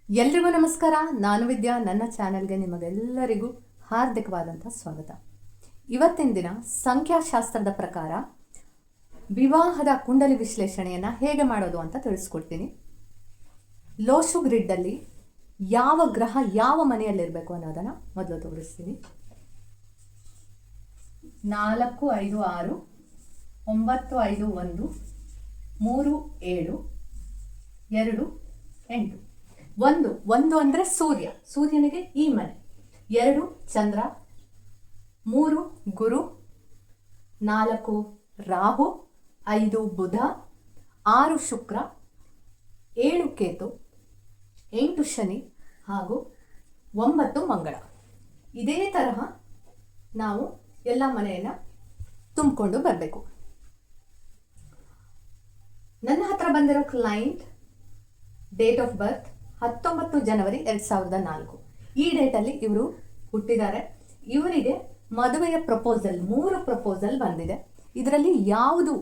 ಎಲ್ರಿಗೂ ನಮಸ್ಕಾರ. ನಾನು ವಿದ್ಯಾ. ನನ್ನ ಚಾನೆಲ್ಗೆ ನಿಮಗೆಲ್ಲರಿಗೂ ಹಾರ್ದಿಕವಾದಂಥ ಸ್ವಾಗತ. ಇವತ್ತಿನ ದಿನ ಸಂಖ್ಯಾಶಾಸ್ತ್ರದ ಪ್ರಕಾರ ವಿವಾಹದ ಕುಂಡಲಿ ವಿಶ್ಲೇಷಣೆಯನ್ನು ಹೇಗೆ ಮಾಡೋದು ಅಂತ ತಿಳಿಸ್ಕೊಡ್ತೀನಿ. ಲೋಶು ಗ್ರಿಡ್ಡಲ್ಲಿ ಯಾವ ಗ್ರಹ ಯಾವ ಮನೆಯಲ್ಲಿರಬೇಕು ಅನ್ನೋದನ್ನು ಮೊದಲು ತೋರಿಸ್ತೀನಿ. 4 5 6 9 5 1 3 7 2 8. ಒಂದು ಅಂದರೆ ಸೂರ್ಯನಿಗೆ ಈ ಮನೆ. 2 ಚಂದ್ರ, 3 ಗುರು, 4 ರಾಹು, 5 ಬುಧ, 6 ಶುಕ್ರ, 7 ಕೇತು, 8 ಶನಿ ಹಾಗೂ 9 ಮಂಗಳ. ಇದೇ ತರಹ ನಾವು ಎಲ್ಲ ಮನೆಯನ್ನು ತುಂಬಿಕೊಂಡು ಬರಬೇಕು. ನನ್ನ ಹತ್ರ ಬಂದಿರೋ ಕ್ಲೈಂಟ್ ಡೇಟ್ ಆಫ್ ಬರ್ತ್ 19 ಜನವರಿ 2004. ಈ ಡೇಟಲ್ಲಿ ಇವರು ಹುಟ್ಟಿದ್ದಾರೆ. ಇವರಿಗೆ ಮದುವೆಯ ಪ್ರಪೋಸಲ್ 3 ಪ್ರಪೋಸಲ್ ಬಂದಿದೆ. ಇದರಲ್ಲಿ ಯಾವುದು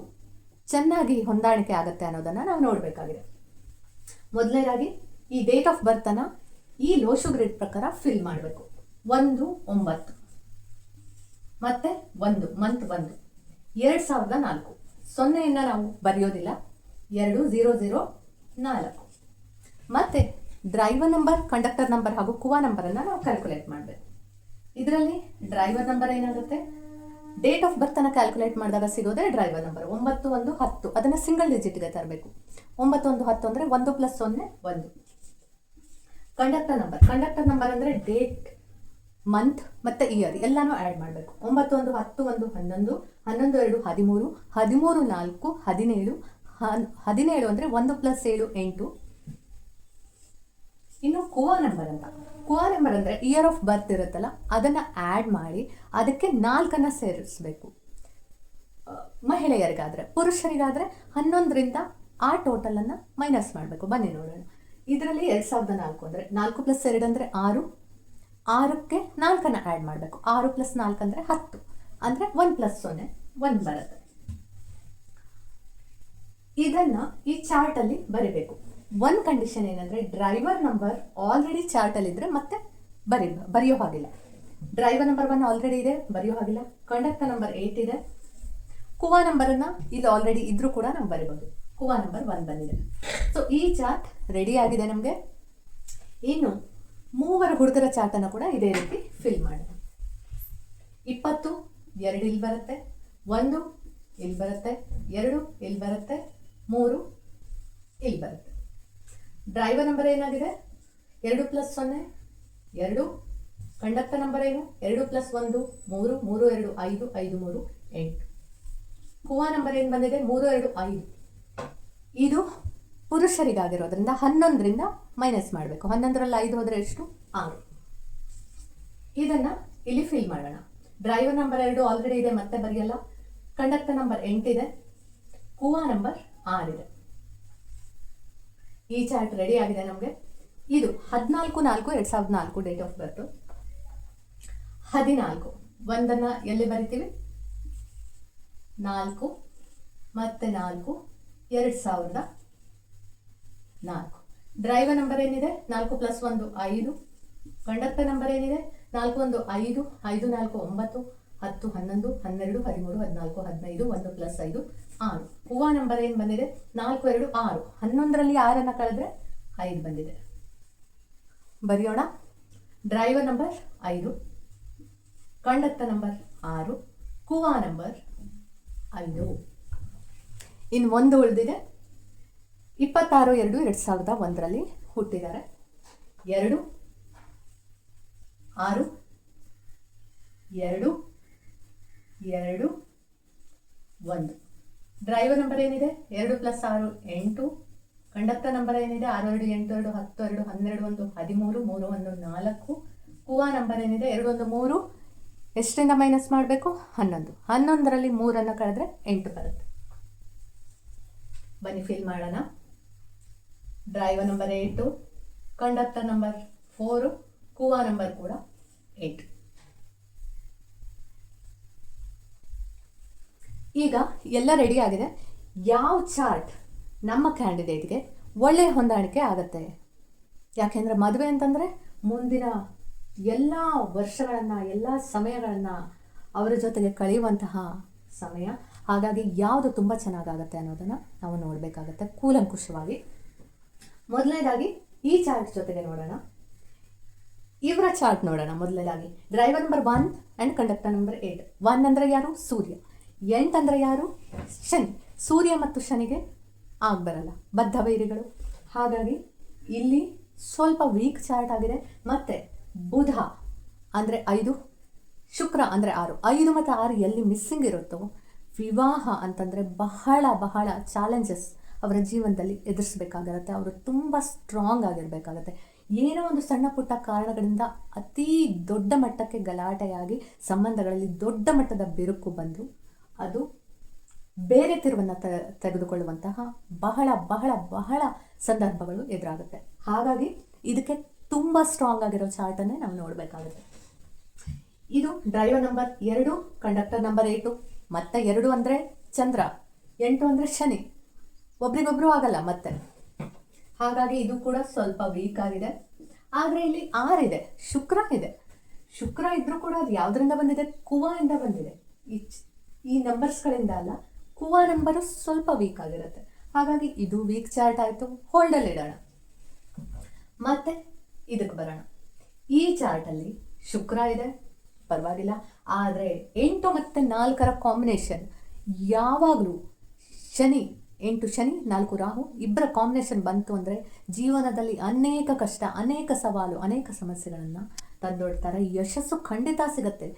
ಚೆನ್ನಾಗಿ ಹೊಂದಾಣಿಕೆ ಆಗುತ್ತೆ ಅನ್ನೋದನ್ನು ನಾವು ನೋಡಬೇಕಾಗಿದೆ. ಮೊದಲನೇದಾಗಿ ಈ ಡೇಟ್ ಆಫ್ ಬರ್ತನ್ನು ಈ ಲೋಶು ಗ್ರಿಡ್ ಪ್ರಕಾರ ಫಿಲ್ ಮಾಡಬೇಕು. 1 9 ಮತ್ತೆ 1 ಮಂತ್ 1 2004. 0ಯನ್ನು ನಾವು ಬರೆಯೋದಿಲ್ಲ. 2 0 0 4. ಮತ್ತೆ ಡ್ರೈವರ್ ನಂಬರ್, ಕಂಡಕ್ಟರ್ ನಂಬರ್ ಹಾಗೂ ಕುವಾ ನಂಬರನ್ನು ನಾವು ಕ್ಯಾಲ್ಕುಲೇಟ್ ಮಾಡಬೇಕು. ಇದರಲ್ಲಿ ಡ್ರೈವರ್ ನಂಬರ್ ಏನಾಗುತ್ತೆ, ಡೇಟ್ ಆಫ್ ಬರ್ತನ್ನು ಕ್ಯಾಲ್ಕುಲೇಟ್ ಮಾಡಿದಾಗ ಸಿಗೋದೇ ಡ್ರೈವರ್ ನಂಬರ್ 9 1 10. ಅದನ್ನು ಸಿಂಗಲ್ ಡಿಜಿಟ್ಗೆ ತರಬೇಕು. 9 1 10 ಅಂದರೆ 1 + 0 1. ಕಂಡಕ್ಟರ್ ನಂಬರ್ ಅಂದರೆ ಡೇಟ್, ಮಂತ್ ಮತ್ತು ಇಯರ್ ಎಲ್ಲನೂ ಆ್ಯಡ್ ಮಾಡಬೇಕು. 9 1 10 1 11 11 2 13 13 4 17 17 ಅಂದರೆ 1 + 7 8. ಇನ್ನು ಕುವಾ ನಂಬರ್ ಅಂದರೆ ಇಯರ್ ಆಫ್ ಬರ್ತ್ ಇರುತ್ತಲ್ಲ, ಅದನ್ನು ಆ್ಯಡ್ ಮಾಡಿ ಅದಕ್ಕೆ 4 ಸೇರಿಸಬೇಕು. ಮಹಿಳೆಯರಿಗಾದರೆ. ಪುರುಷರಿಗಾದರೆ 11ರಿಂದ ಆ ಟೋಟಲನ್ನು ಮೈನಸ್ ಮಾಡಬೇಕು. ಬನ್ನಿ ನೋಡೋಣ. ಇದರಲ್ಲಿ 2004 ಅಂದರೆ 4 + 2 ಅಂದರೆ 6. 6ಕ್ಕೆ 4 ಆ್ಯಡ್ ಮಾಡಬೇಕು. 6 + 4 ಅಂದರೆ 10. ಅಂದರೆ 1 + 0 1 ಬರುತ್ತೆ. ಇದನ್ನು ಈ ಚಾರ್ಟಲ್ಲಿ ಬರೀಬೇಕು. ಒಂದು ಕಂಡೀಷನ್ ಏನಂದರೆ ಡ್ರೈವರ್ ನಂಬರ್ ಆಲ್ರೆಡಿ ಚಾರ್ಟಲ್ಲಿದ್ದರೆ ಮತ್ತೆ ಬರೆಯೋ ಹಾಗಿಲ್ಲ. ಡ್ರೈವರ್ ನಂಬರ್ 1 ಆಲ್ರೆಡಿ ಇದೆ, ಬರೆಯೋ ಹಾಗಿಲ್ಲ. ಕಂಡಕ್ಟರ್ ನಂಬರ್ 8 ಇದೆ. ಕುವಾ ನಂಬರನ್ನು ಇಲ್ಲಿ ಆಲ್ರೆಡಿ ಇದ್ರೂ ಕೂಡ ನಾವು ಬರೀಬೋದು. ಕುವಾ ನಂಬರ್ 1 ಬಂದಿದೆ. ಸೊ ಈ ಚಾರ್ಟ್ ರೆಡಿ ಆಗಿದೆ ನಮಗೆ. ಇನ್ನು 3 ಹುಡುಗರ ಚಾರ್ಟನ್ನು ಕೂಡ ಇದೇ ರೀತಿ ಫಿಲ್ ಮಾಡೋಣ. 20 2 ಇಲ್ಲಿ ಬರುತ್ತೆ, 1 ಇಲ್ಲಿ ಬರುತ್ತೆ, 2 ಇಲ್ಲಿ ಬರುತ್ತೆ, 3 ಇಲ್ಲಿ ಬರುತ್ತೆ. ಡ್ರೈವರ್ ನಂಬರ್ ಏನಾಗಿದೆ 2 + 0 2. ಕಂಡಕ್ಟರ್ ನಂಬರ್ ಏನು 2 + 1 3 3 2 5 5 3 8. ಕುವಾ ನಂಬರ್ ಏನು ಬಂದಿದೆ 3 2 5. ಇದು ಪುರುಷರಿಗಾಗಿರೋದ್ರಿಂದ 11ರಿಂದ ಮೈನಸ್ ಮಾಡಬೇಕು. 11ರಲ್ಲಿ 5 ಹೋದರೆ ಎಷ್ಟು 6. ಇದನ್ನು ಇಲ್ಲಿ ಫಿಲ್ ಮಾಡೋಣ. ಡ್ರೈವರ್ ನಂಬರ್ 2 ಆಲ್ರೆಡಿ ಇದೆ, ಮತ್ತೆ ಬರೆಯಲ್ಲ. ಕಂಡಕ್ಟರ್ ನಂಬರ್ 8 ಇದೆ, ಕುವಾ ನಂಬರ್ 6 ಇದೆ. ಈ ಚಾರ್ಟ್ ರೆಡಿ ಆಗಿದೆ ನಮಗೆ. ಇದು 14/4/2004 ಡೇಟ್ ಆಫ್ ಬರ್ತು. 14 ಒಂದನ್ನು ಎಲ್ಲಿ ಬರಿತೀವಿ 4 ಮತ್ತೆ 4 2004. ಡ್ರೈವರ್ ನಂಬರ್ ಏನಿದೆ 4 + 1 5. ಕಂಡಕ್ಟರ್ ನಂಬರ್ ಏನಿದೆ 4 1 5 5 4 9 10 11 12 13 14 15 1 + 5 6. ಕುವಾ ನಂಬರ್ ಏನು ಬಂದಿದೆ 4 2 6. 11ರಲ್ಲಿ 6 ಕಳೆದ್ರೆ 5 ಬಂದಿದೆ. ಬರೆಯೋಣ. ಡ್ರೈವರ್ ನಂಬರ್ 5, ಕಂಡಕ್ಟರ್ ನಂಬರ್ 6, ಕುವಾ ನಂಬರ್ 5. ಇನ್ನು ಒಂದು ಉಳಿದಿದೆ. 26/2/2001 ಹುಟ್ಟಿದ್ದಾರೆ. 2 6 2 2 1. ಡ್ರೈವರ್ ನಂಬರ್ ಏನಿದೆ 2 + 6 8. ಕಂಡಕ್ಟರ್ ನಂಬರ್ ಏನಿದೆ 6 2 8 2 10 2 12 1 13 3 1 4. ಕುವಾ ನಂಬರ್ ಏನಿದೆ 2 1 3. ಎಷ್ಟರಿಂದ ಮೈನಸ್ ಮಾಡಬೇಕು 11. 11ರಲ್ಲಿ 3 ಕಳೆದ್ರೆ 8 ಬರುತ್ತೆ. ಬನ್ನಿ ಫಿಲ್ ಮಾಡೋಣ. ಡ್ರೈವರ್ ನಂಬರ್ 8, ಕಂಡಕ್ಟರ್ ನಂಬರ್ 4, ಕುವಾ ನಂಬರ್ ಕೂಡ 8. ಈಗ ಎಲ್ಲ ರೆಡಿ ಆಗಿದೆ. ಯಾವ ಚಾರ್ಟ್ ನಮ್ಮ ಕ್ಯಾಂಡಿಡೇಟ್ಗೆ ಒಳ್ಳೆಯ ಹೊಂದಾಣಿಕೆ ಆಗುತ್ತೆ ಯಾಕೆಂದರೆ ಮದುವೆ ಅಂತಂದರೆ ಮುಂದಿನ ಎಲ್ಲ ವರ್ಷಗಳನ್ನು, ಎಲ್ಲ ಸಮಯಗಳನ್ನು ಅವರ ಜೊತೆಗೆ ಕಳೆಯುವಂತಹ ಸಮಯ. ಹಾಗಾಗಿ ಯಾವುದು ತುಂಬ ಚೆನ್ನಾಗಾಗತ್ತೆ ಅನ್ನೋದನ್ನು ನಾವು ನೋಡಬೇಕಾಗತ್ತೆ ಕೂಲಂಕುಷವಾಗಿ. ಮೊದಲನೇದಾಗಿ ಈ ಚಾರ್ಟ್ ಜೊತೆಗೆ ನೋಡೋಣ. ಇವರ ಚಾರ್ಟ್ ನೋಡೋಣ. ಮೊದಲನೇದಾಗಿ driver number 1 and conductor number 8. 1 ಅಂದರೆ ಯಾರು? ಸೂರ್ಯ. 8 ಅಂದರೆ ಯಾರು? ಶನಿ. ಸೂರ್ಯ ಮತ್ತು ಶನಿಗೆ ಆಗಬರಲ್ಲ, ಬದ್ಧ ವೈರಿಗಳು. ಹಾಗಾಗಿ ಇಲ್ಲಿ ಸ್ವಲ್ಪ ವೀಕ್ ಚಾರ್ಟ್ ಆಗಿದೆ. ಮತ್ತು ಬುಧ ಅಂದರೆ 5, ಶುಕ್ರ ಅಂದರೆ 6. 5 ಮತ್ತು 6 ಎಲ್ಲಿ ಮಿಸ್ಸಿಂಗ್ ಇರುತ್ತೋ ವಿವಾಹ ಅಂತಂದರೆ ಬಹಳ ಬಹಳ ಚಾಲೆಂಜಸ್ ಅವರ ಜೀವನದಲ್ಲಿ ಎದುರಿಸಬೇಕಾಗಿರುತ್ತೆ. ಅವರು ತುಂಬ ಸ್ಟ್ರಾಂಗ್ ಆಗಿರಬೇಕಾಗತ್ತೆ. ಏನೋ ಒಂದು ಸಣ್ಣ ಪುಟ್ಟ ಕಾರಣಗಳಿಂದ ಅತೀ ದೊಡ್ಡ ಮಟ್ಟಕ್ಕೆ ಗಲಾಟೆಯಾಗಿ ಸಂಬಂಧಗಳಲ್ಲಿ ದೊಡ್ಡ ಮಟ್ಟದ ಬಿರುಕು ಬಂದು ಅದು ಬೇರೆ ತಿರುವನ್ನು ತೆಗೆದುಕೊಳ್ಳುವಂತಹ ಬಹಳ ಬಹಳ ಬಹಳ ಸಂದರ್ಭಗಳು ಎದುರಾಗುತ್ತೆ. ಹಾಗಾಗಿ ಇದಕ್ಕೆ ತುಂಬ ಸ್ಟ್ರಾಂಗ್ ಆಗಿರೋ ಚಾರ್ಟನ್ನೇ ನಾವು ನೋಡಬೇಕಾಗುತ್ತೆ. ಇದು ಡ್ರೈವರ್ ನಂಬರ್ 2, ಕಂಡಕ್ಟರ್ ನಂಬರ್ 8. ಮತ್ತೆ 2 ಅಂದರೆ ಚಂದ್ರ, 8 ಅಂದರೆ ಶನಿ. ಒಬ್ರಿಗೊಬ್ರು ಆಗಲ್ಲ ಮತ್ತೆ. ಹಾಗಾಗಿ ಇದು ಕೂಡ ಸ್ವಲ್ಪ ವೀಕ್ ಆಗಿದೆ. ಆದರೆ ಇಲ್ಲಿ 6 ಇದೆ, ಶುಕ್ರ ಇದೆ. ಶುಕ್ರ ಇದ್ರೂ ಕೂಡ ಅದು ಯಾವುದರಿಂದ ಬಂದಿದೆ? ಕುವ ಇಂದ ಬಂದಿದೆ. ಈ ನಂಬರ್ಸ್ಗಳಿಂದ ಅಲ್ಲ, ಕುವ ನಂಬರು ಸ್ವಲ್ಪ ವೀಕ್ ಆಗಿರುತ್ತೆ. ಹಾಗಾಗಿ ಇದು ವೀಕ್ ಚಾರ್ಟ್ ಆಯಿತು, ಹೋಲ್ಡಲ್ಲಿ ಇಡೋಣ. ಮತ್ತೆ ಇದಕ್ಕೆ ಬರೋಣ. ಈ ಚಾರ್ಟಲ್ಲಿ ಶುಕ್ರ ಇದೆ, ಪರವಾಗಿಲ್ಲ. ಆದರೆ 8 ಮತ್ತು 4ರ ಕಾಂಬಿನೇಷನ್ ಯಾವಾಗಲೂ ಶನಿ, 8 ಶನಿ 4 ರಾಹು ಇಬ್ಬರ ಕಾಂಬಿನೇಷನ್ ಬಂತು ಅಂದರೆ ಜೀವನದಲ್ಲಿ ಅನೇಕ ಕಷ್ಟ, ಅನೇಕ ಸವಾಲು, ಅನೇಕ ಸಮಸ್ಯೆಗಳನ್ನು ತಂದೊಡ್ತಾರೆ. ಯಶಸ್ಸು ಖಂಡಿತ ಸಿಗುತ್ತೆ,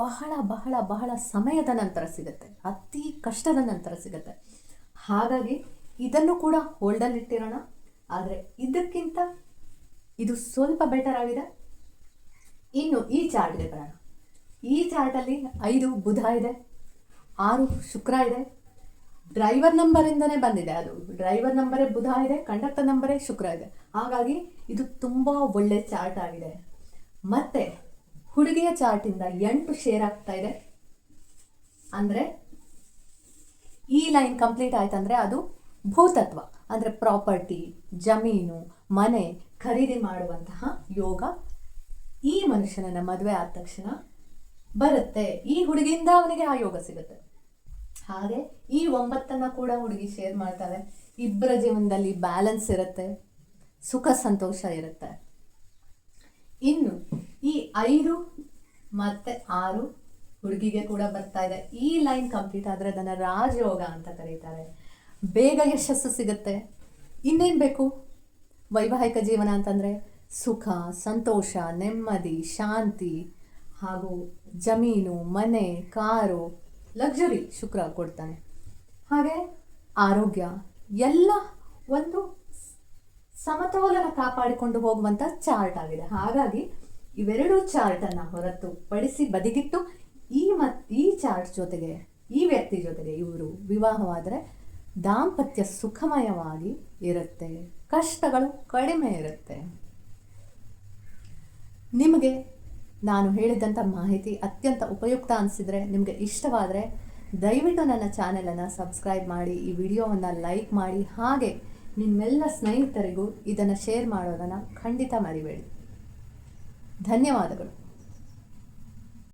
ಬಹಳ ಬಹಳ ಬಹಳ ಸಮಯದ ನಂತರ ಸಿಗುತ್ತೆ, ಅತಿ ಕಷ್ಟದ ನಂತರ ಸಿಗುತ್ತೆ. ಹಾಗಾಗಿ ಇದನ್ನು ಕೂಡ ಹೋಲ್ಡಲ್ಲಿ ಇಟ್ಟಿರೋಣ. ಆದರೆ ಇದಕ್ಕಿಂತ ಇದು ಸ್ವಲ್ಪ ಬೆಟರ್ ಆಗಿದೆ. ಇನ್ನು ಈ ಚಾರ್ಟ್ಗೆ ಬರೋಣ. ಈ ಚಾರ್ಟಲ್ಲಿ 5 ಬುಧ ಇದೆ, 6 ಶುಕ್ರ ಇದೆ. ಡ್ರೈವರ್ ನಂಬರಿಂದನೇ ಬಂದಿದೆ, ಅದು ಡ್ರೈವರ್ ನಂಬರೇ ಬುಧ ಇದೆ, ಕಂಡಕ್ಟರ್ ನಂಬರೇ ಶುಕ್ರ ಇದೆ. ಹಾಗಾಗಿ ಇದು ತುಂಬ ಒಳ್ಳೆ ಚಾರ್ಟ್ ಆಗಿದೆ. ಮತ್ತು ಹುಡುಗಿಯ ಚಾರ್ಟಿಂದ 8 ಶೇರ್ ಆಗ್ತಾ ಇದೆ. ಅಂದರೆ ಈ ಲೈನ್ ಕಂಪ್ಲೀಟ್ ಆಯ್ತಂದರೆ ಅದು ಭೂತತ್ವ, ಅಂದರೆ ಪ್ರಾಪರ್ಟಿ, ಜಮೀನು, ಮನೆ ಖರೀದಿ ಮಾಡುವಂತಹ ಯೋಗ ಈ ಮನುಷ್ಯನನ್ನ ಮದುವೆ ಆದ ತಕ್ಷಣ ಬರುತ್ತೆ. ಈ ಹುಡುಗಿಯಿಂದ ಅವನಿಗೆ ಆ ಯೋಗ ಸಿಗುತ್ತೆ. ಹಾಗೆ ಈ 9 ಕೂಡ ಹುಡುಗಿ ಶೇರ್ ಮಾಡ್ತಾಳೆ. ಇಬ್ಬರ ಜೀವನದಲ್ಲಿ ಬ್ಯಾಲೆನ್ಸ್ ಇರುತ್ತೆ, ಸುಖ ಸಂತೋಷ ಇರುತ್ತೆ. ಇನ್ನು ಈ 5 ಮತ್ತು 6 ಹುಡುಗಿಗೆ ಕೂಡ ಬರ್ತಾ ಇದೆ. ಈ ಲೈನ್ ಕಂಪ್ಲೀಟ್ ಆದರೆ ಅದನ್ನು ರಾಜಯೋಗ ಅಂತ ಕರೀತಾರೆ. ಬೇಗ ಯಶಸ್ಸು ಸಿಗುತ್ತೆ. ಇನ್ನೇನು ಬೇಕು? ವೈವಾಹಿಕ ಜೀವನ ಅಂತಂದರೆ ಸುಖ, ಸಂತೋಷ, ನೆಮ್ಮದಿ, ಶಾಂತಿ, ಹಾಗೂ ಜಮೀನು, ಮನೆ, ಕಾರು, ಲಕ್ಸುರಿ ಶುಕ್ರ ಕೊಡ್ತಾನೆ. ಹಾಗೆ ಆರೋಗ್ಯ ಎಲ್ಲ ಒಂದು ಸಮತೋಲನ ಕಾಪಾಡಿಕೊಂಡು ಹೋಗುವಂಥ ಚಾರ್ಟ್ ಆಗಿದೆ. ಹಾಗಾಗಿ ಇವೆರಡೂ ಚಾರ್ಟನ್ನು ಹೊರತುಪಡಿಸಿ ಬದಿಗಿಟ್ಟು ಈ ಚಾರ್ಟ್ ಜೊತೆಗೆ, ಈ ವ್ಯಕ್ತಿ ಜೊತೆಗೆ ಇವರು ವಿವಾಹವಾದರೆ ದಾಂಪತ್ಯ ಸುಖಮಯವಾಗಿ ಇರುತ್ತೆ, ಕಷ್ಟಗಳು ಕಡಿಮೆ ಇರುತ್ತೆ. ನಿಮಗೆ ನಾನು ಹೇಳಿದಂಥ ಮಾಹಿತಿ ಅತ್ಯಂತ ಉಪಯುಕ್ತ ಅನಿಸಿದರೆ, ನಿಮಗೆ ಇಷ್ಟವಾದರೆ ದಯವಿಟ್ಟು ನನ್ನ ಚಾನೆಲನ್ನು ಸಬ್ಸ್ಕ್ರೈಬ್ ಮಾಡಿ, ಈ ವಿಡಿಯೋವನ್ನು ಲೈಕ್ ಮಾಡಿ, ಹಾಗೆ ನಿಮ್ಮೆಲ್ಲ ಸ್ನೇಹಿತರಿಗೂ ಇದನ್ನು ಶೇರ್ ಮಾಡೋದನ್ನು ಖಂಡಿತ ಮರಿಬೇಡಿ. ಧನ್ಯವಾದಗಳು.